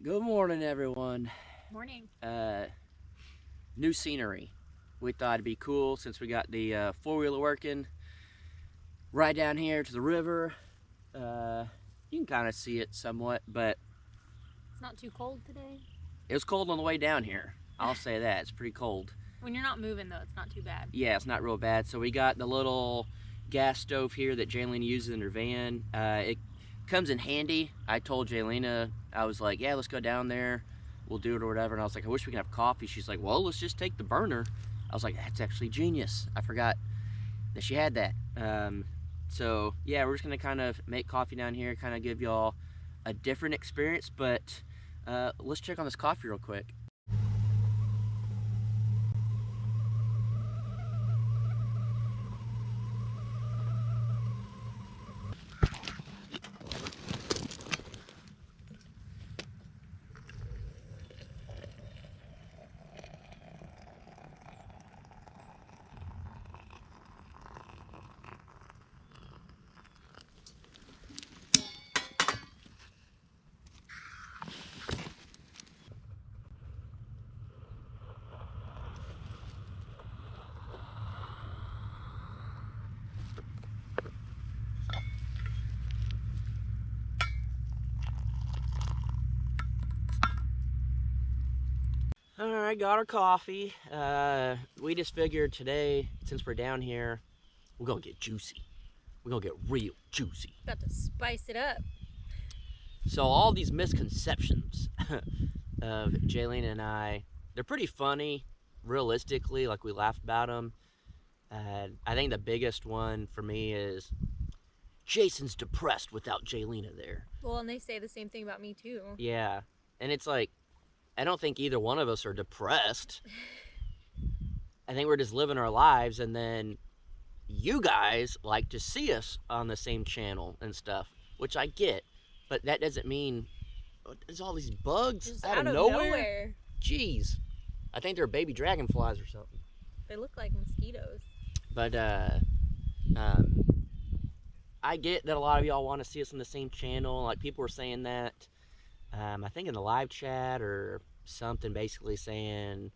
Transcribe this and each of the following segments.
Good morning, everyone. Morning. New scenery. We thought it'd be cool since we got the four-wheeler working right down here to the river. You can kind of see it somewhat, but It's not too cold today. it was cold on the way down here. I'll say that. It's pretty cold. When you're not moving, though, it's not too bad. Yeah, it's not real bad. So we got the little gas stove here that Jaylene uses in her van. It comes in handy. I told Jaylena, I was like, yeah, let's go down there. We'll do it or whatever. And I was like, I wish we could have coffee. She's like, well, let's just take the burner. I was like, that's actually genius. I forgot that she had that. So yeah, we're just gonna kind of make coffee down here, kind of give y'all a different experience. But let's check on this coffee real quick. All right, got our coffee. We just figured today, since we're down here, we're gonna get juicy. We're gonna get real juicy. About to spice it up. So all these misconceptions of Jaylene and I, they're pretty funny, realistically, like we laugh about them. I think the biggest one for me is Jason's depressed without Jaylena there. Well, and they say the same thing about me, too. Yeah, and it's like, I don't think either one of us are depressed. I think we're just living our lives, and then you guys like to see us on the same channel and stuff, which I get, but that doesn't mean there's all these bugs Just out of nowhere. Jeez, I think they're baby dragonflies or something. They look like mosquitoes. But I get that a lot of y'all want to see us on the same channel. Like, people were saying that. I think in the live chat or something, basically saying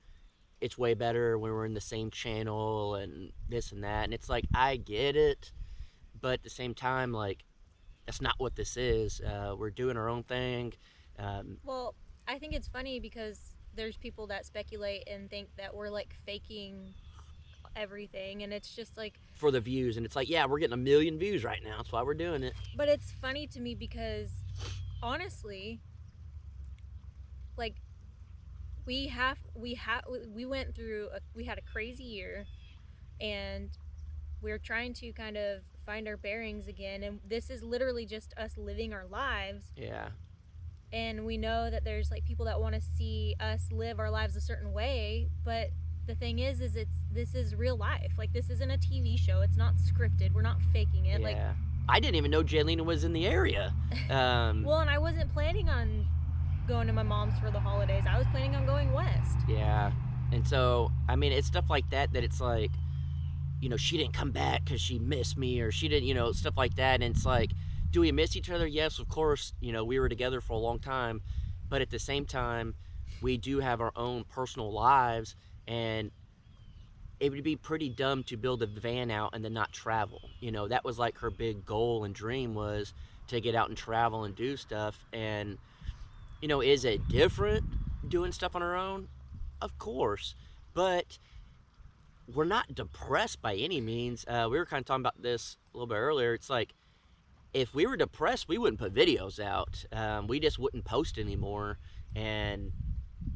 it's way better when we're in the same channel and this and that. And it's like, I get it, but at the same time, like, that's not what this is. We're doing our own thing. Well, I think it's funny because there's people that speculate and think that we're like faking everything, and it's just like for the views, and it's like, yeah, we're getting 1 million views right now. That's why we're doing it. But it's funny to me because honestly, like, we went through we had a crazy year, and we're trying to kind of find our bearings again, and this is literally just us living our lives. Yeah. And we know that there's like people that want to see us live our lives a certain way, but the thing is this is real life. Like, this isn't a TV show. It's not scripted. We're not faking it. Yeah. Like, I didn't even know Jaylena was in the area. well, and I wasn't planning on going to my mom's for the holidays. I was planning on going west. Yeah. And so, I mean, it's stuff like that it's like, you know, she didn't come back because she missed me, or she didn't, you know, stuff like that. And it's like, do we miss each other? Yes, of course. You know, we were together for a long time, but at the same time, we do have our own personal lives, and it would be pretty dumb to build a van out and then not travel. You know, that was like her big goal and dream, was to get out and travel and do stuff. And, you know, is it different doing stuff on our own? Of course, but we're not depressed by any means. We were kind of talking about this a little bit earlier. It's like, if we were depressed, we wouldn't put videos out. We just wouldn't post anymore. And,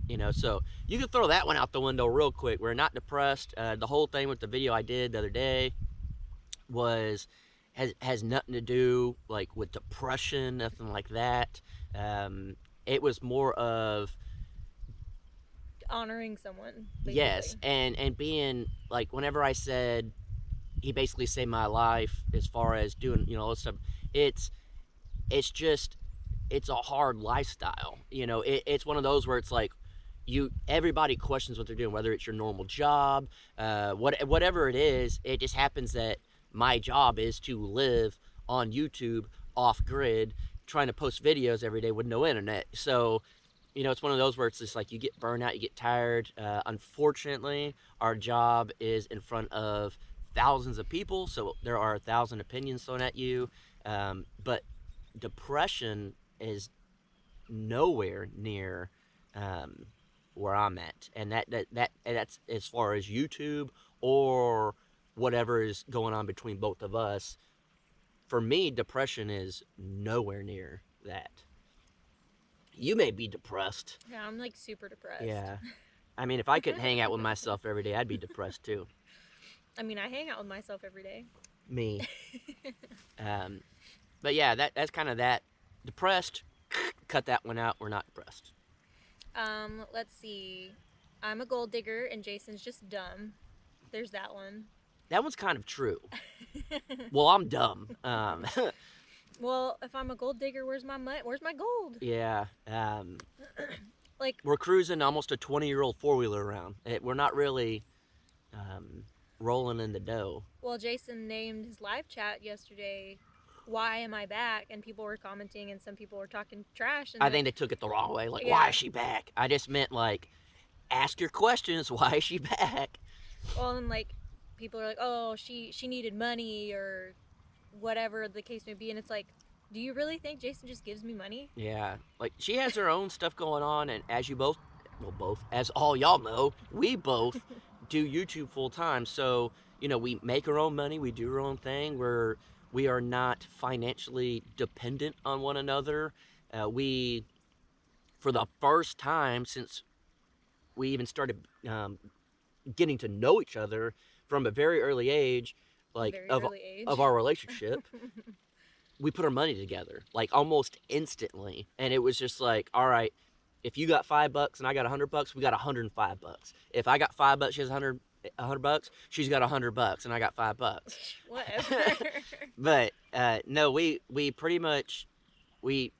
you know, so you can throw that one out the window real quick. We're not depressed. The whole thing with the video I did the other day has nothing to do like with depression, nothing like that. It was more of Honoring someone, basically. Yes, and being like, whenever I said he basically saved my life as far as doing, you know, all this stuff, it's just, it's a hard lifestyle. You know, it's one of those where it's like, everybody questions what they're doing, whether it's your normal job, whatever it is. It just happens that my job is to live on YouTube off grid, trying to post videos every day with no internet. So you know, it's one of those where it's just like you get burned out, you get tired. Unfortunately, our job is in front of thousands of people, so there are 1,000 opinions thrown at you. But depression is nowhere near um, where I'm at, and that's as far as YouTube or whatever is going on between both of us. For me, depression is nowhere near that. You may be depressed. Yeah, I'm like super depressed. Yeah. I mean, if I couldn't hang out with myself every day, I'd be depressed too. I mean, I hang out with myself every day. Me. Um, but yeah, that's kind of that. Depressed, cut that one out. We're not depressed. Let's see. I'm a gold digger and Jason's just dumb. There's that one. That one's kind of true. Well, I'm dumb. Well, if I'm a gold digger, where's my gold? Yeah. Like, We're cruising almost a 20-year-old four-wheeler around. We're not really rolling in the dough. well, Jason named his live chat yesterday, "Why am I back?" And people were commenting, and some people were talking trash. And I think they took it the wrong way. Like, Yeah. why is she back? I just meant, like, ask your questions. Why is she back? well, and like people are like, "Oh, she needed money or whatever the case may be," and it's like, do you really think Jason just gives me money? Yeah. Like, she has her own stuff going on, and as you both, well, both, as all y'all know, we both do YouTube full time. So, you know, we make our own money, we do our own thing. We are not financially dependent on one another. We, for the first time since we even started getting to know each other from a very early age, like Very of early age. of our relationship, we put our money together like almost instantly, and it was just like, all right, if you got $5 and I got $100, we got $105. If I got $5, she has $100, she's got $100, and I got $5. Whatever. But no, we pretty much we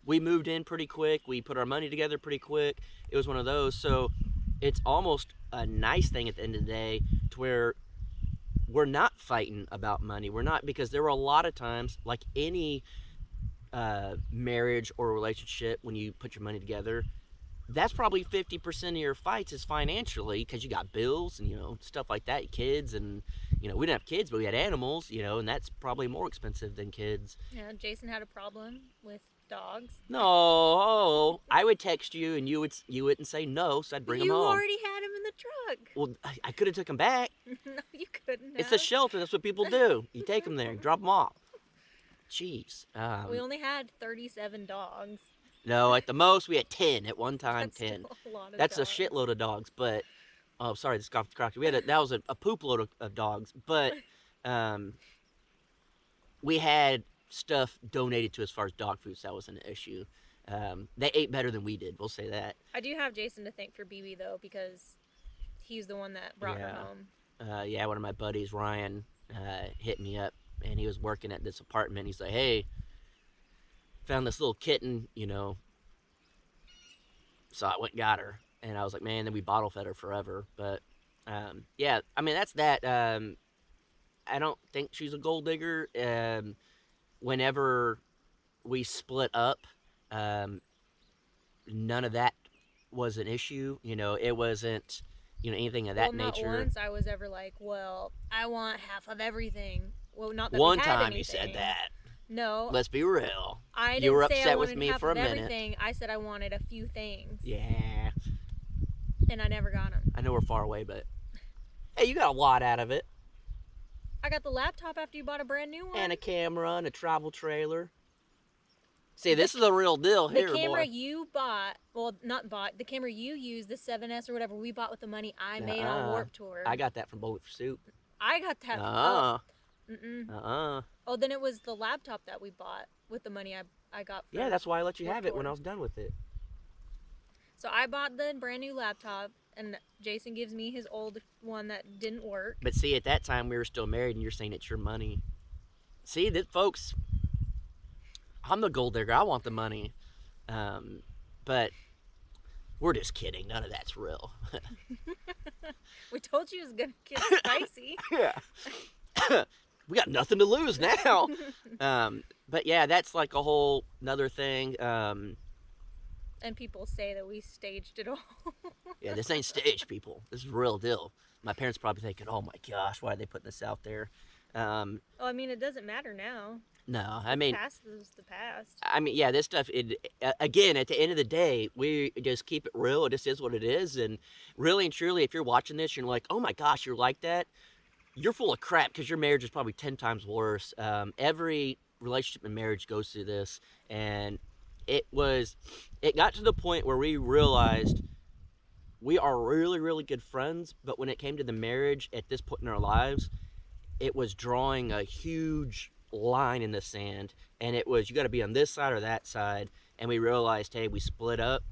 moved in pretty quick. We put our money together pretty quick. It was one of those. So it's almost a nice thing at the end of the day to where we're not fighting about money. We're not, because there were a lot of times, like any marriage or relationship, when you put your money together, that's probably 50% of your fights is financially, because you got bills and, you know, stuff like that, kids, and, you know, we didn't have kids, but we had animals, you know, and that's probably more expensive than kids. Yeah, Jason had a problem with dogs. No, I would text you and you wouldn't say no, so I'd bring them You home. already had him in the truck. Well, I could have took them back. No, you couldn't have. It's a shelter. That's what people do. You take them there, drop them off. Jeez. We only had 37 dogs. No, at the most we had 10 at one time. That's 10. still a lot of That's dogs. a shitload of dogs. But oh, sorry, this got crocked. That was a poop load of dogs. But we had stuff donated to as far as dog food, so that wasn't an issue. They ate better than we did. We'll say that. I do have Jason to thank for BB though, because he's the one that brought her home. Yeah, one of my buddies, Ryan, hit me up, and he was working at this apartment. He's like, "Hey, found this little kitten, you know." So I went and got her, and I was like, "Man," then we bottle fed her forever. But yeah, I mean, that's that. I don't think she's a gold digger. Whenever we split up, none of that was an issue. You know, it wasn't, you know, anything of that nature. Not once I was ever like, well, I want half of everything. Well, not that One we had time anything. you said that. No. Let's be real. I didn't You were say I upset with wanted me half for a of minute. everything. I said I wanted a few things. Yeah. And I never got them. I know we're far away, but hey, you got a lot out of it. I got the laptop after you bought a brand new one. And a camera and a travel trailer. See, this is a real deal here, the camera boy. you bought, well, not bought, the camera you used, the 7S or whatever, we bought with the money I made on Warped Tour. I got that from Bowling for Soup. I got that. Oh, then it was the laptop that we bought with the money I got. From Yeah, that's why I let you have it Tour. when I was done with it. So I bought the brand new laptop, and Jason gives me his old one that didn't work. But see, at that time we were still married, and you're saying it's your money. See, that folks, I'm the gold digger. I want the money, but we're just kidding. None of that's real. We told you it was gonna get spicy. Yeah. We got nothing to lose now. But yeah, that's like a whole another thing. And people say that we staged it all. Yeah, this ain't stage, people. This is real deal. My parents probably thinking, "Oh my gosh, why are they putting this out there?" Um, Well, I mean, it doesn't matter now. no, The past is the past. yeah, this stuff. Again, at the end of the day, we just keep it real. It just is what it is, and really and truly, if you're watching this, you're like, "Oh my gosh, you're like that." You're full of crap because your marriage is probably 10 times worse. Every relationship and marriage goes through this, and it was, it got to the point where we realized we are really, really good friends, but when it came to the marriage at this point in our lives, it was drawing a huge line in the sand, and it was, you got to be on this side or that side. And we realized, hey, we split up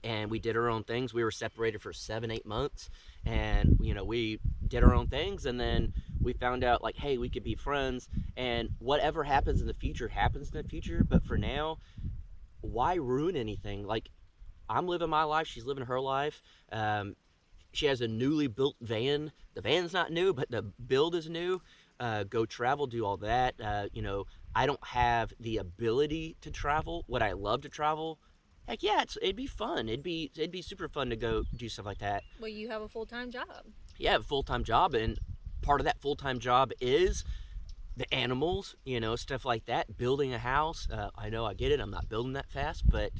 and we did our own things. We were separated for 7, 8 months, and we did our own things, and then we found out like, hey, we could be friends, and whatever happens in the future happens in the future. But for now, why ruin anything? Like, I'm living my life, she's living her life. She has a newly built van. The van's not new, but the build is new. Go travel, do all that. I don't have the ability to travel. Would I love to travel? Heck yeah, it'd be fun. It'd be super fun to go do stuff like that. Well, you have a full-time job. Yeah, a full time job, and part of that full time job is the animals, stuff like that. Building a house. I know, I get it. I'm not building that fast, but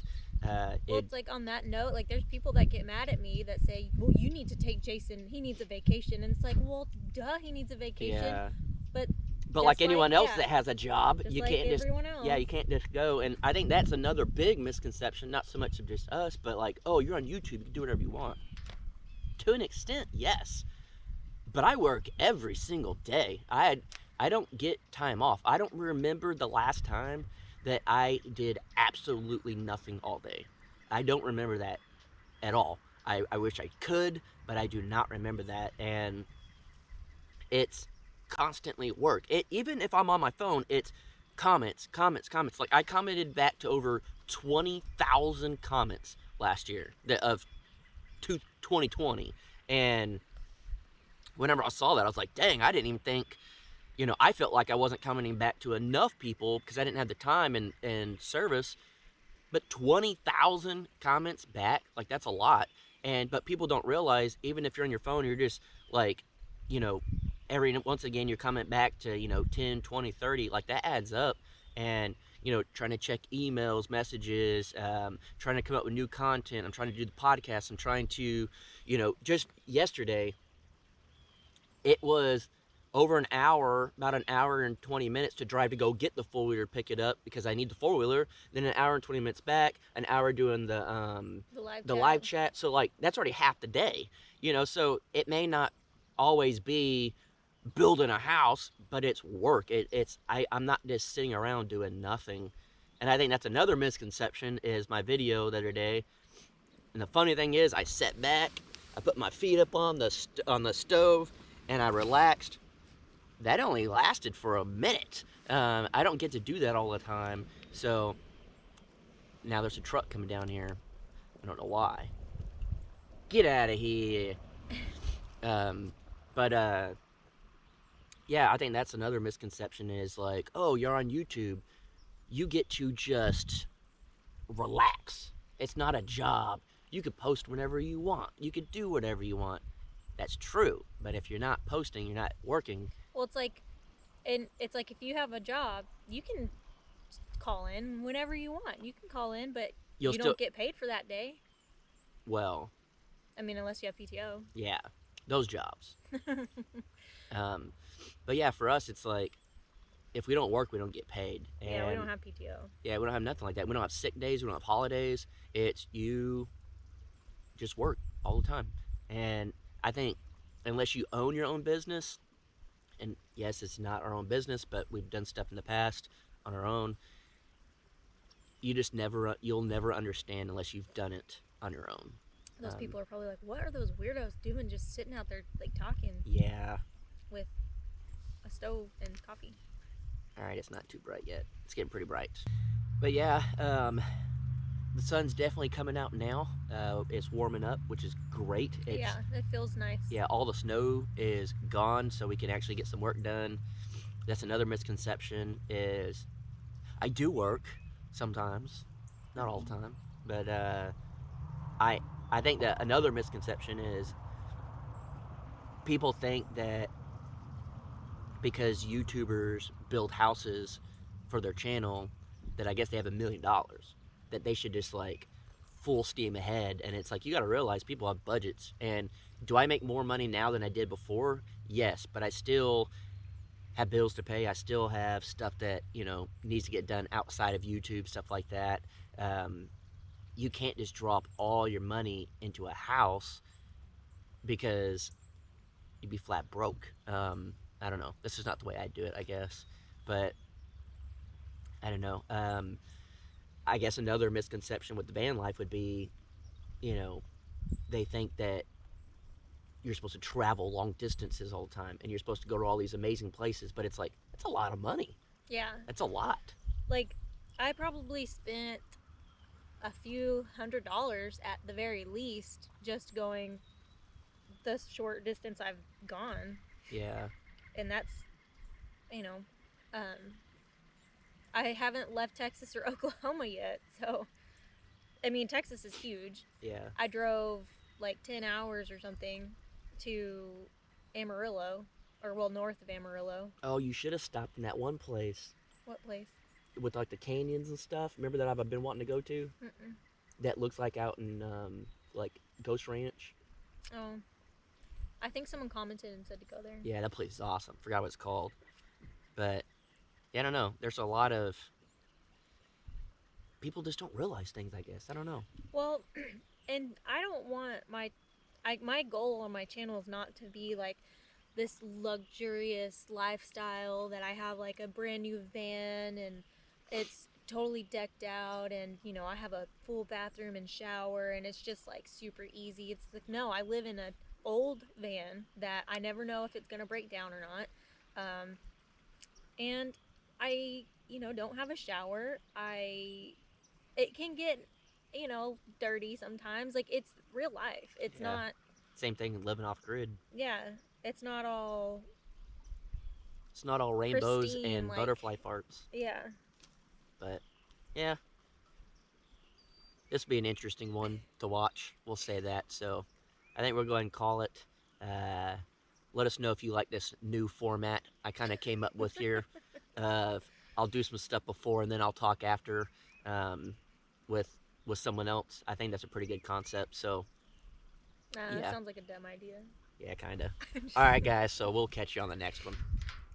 Well, it. it's like on that note, like there's people that get mad at me that say, "Well, you need to take Jason. He needs a vacation." And it's like, "Well, duh, he needs a vacation." Yeah. But But like just anyone else that yeah, has a job, just you like can't just, everyone yeah, else. you can't just go. And I think that's another big misconception, not so much of just us, but like, oh, you're on YouTube, you can do whatever you want. To an extent, yes. But I work every single day. I don't get time off. I don't remember the last time that I did absolutely nothing all day. I don't remember that at all. I wish I could, but I do not remember that. And it's constantly work. Even if I'm on my phone, it's comments, comments, comments. Like, I commented back to over 20,000 comments last year of 2020. And whenever I saw that, I was like, dang, I didn't even think, I felt like I wasn't commenting back to enough people because I didn't have the time and service. But 20,000 comments back, like, that's a lot. But people don't realize, even if you're on your phone, you're just like, you know, every once again you're coming back to 10, 20, 30, like, that adds up. And trying to check emails, messages, trying to come up with new content. I'm trying to do the podcast. I'm trying to, just yesterday it was over an hour, about an hour and 20 minutes to drive to go get the four wheeler, pick it up because I need the four wheeler. Then an hour and 20 minutes back, an hour doing The live the chat. live chat. So like, that's already half the day, So it may not always be building a house, but it's work. I'm not just sitting around doing nothing. And I think that's another misconception is my video the other day. And the funny thing is, I sat back, I put my feet up on the stove, and I relaxed. That only lasted for a minute. I don't get to do that all the time. So now there's a truck coming down here. I don't know why. Get out of here. Um, but yeah, I think that's another misconception is like, oh, you're on YouTube. You get to just relax. It's not a job. You could post whenever you want. You could do whatever you want. That's true. But if you're not posting, you're not working. Well, it's like if you have a job, you can call in whenever you want. You can call in, but You'll you still, don't get paid for that day. well, I mean, unless you have PTO. yeah, those jobs. Um, but yeah, for us, it's like if we don't work, we don't get paid. Yeah, we And don't have PTO. yeah, we don't have nothing like that. We don't have sick days. We don't have holidays. It's you just work all the time. And I think unless you own your own business, and yes, it's not our own business, but we've done stuff in the past on our own. You'll never understand unless you've done it on your own. Those people are probably like, "What are those weirdos doing? Just sitting out there like talking Yeah. with a stove and coffee." All right, it's not too bright yet. It's getting pretty bright. But yeah, the sun's definitely coming out now. It's warming up, which is great. Yeah, it feels nice. Yeah, all the snow is gone, so we can actually get some work done. That's another misconception is I do work sometimes, not all the time. But I I think that another misconception is people think that because YouTubers build houses for their channel, that I guess they have $1 million, that they should just like full steam ahead. And it's like you got to realize people have budgets. And do I make more money now than I did before? Yes, but I still have bills to pay. I still have stuff that needs to get done outside of YouTube, stuff like that. Um, you can't just drop all your money into a house because you'd be flat broke. I don't know. This is not the way I do it, I guess. But I don't know. I guess another misconception with the van life would be, you know, they think that you're supposed to travel long distances all the time and you're supposed to go to all these amazing places, but it's like, that's a lot of money. Yeah. That's a lot. Like, I probably spent a few $100s at the very least just going the short distance I've gone. Yeah. And that's, you know, um, I haven't left Texas or Oklahoma yet. So, I mean, Texas is huge. Yeah. I drove like 10 hours or something to Amarillo, or well, north of Amarillo. Oh, you should have stopped in that one place What place? with like the canyons and stuff. Remember that I've been wanting to go to? Mm-mm. That looks like out in like Ghost Ranch. Oh, I think someone commented and said to go there. Yeah, that place is awesome. Forgot what it's called. But yeah, I don't know. There's a lot of people just don't realize things, I guess. I don't know. Well, and I don't want my goal on my channel is not to be like this luxurious lifestyle that I have like a brand new van and it's totally decked out and I have a full bathroom and shower and it's just like super easy. It's like no, I live in an old van that I never know if it's going to break down or not. Um and I, don't have a shower. It can get dirty sometimes. Like it's real life. It's Yeah. not. Same thing living off grid. Yeah, it's not all It's not all rainbows pristine. and Like butterfly farts. yeah. But yeah, this will be an interesting one to watch. We'll say that. So I think we'll go ahead and call it. Uh, let us know if you like this new format I kind of came up with here. Uh, I'll do some stuff before and then I'll talk after um, with with someone else. I think that's a pretty good concept. So Nah, that yeah, sounds like a dumb idea. yeah, kind of. All right, guys. So we'll catch you on the next one.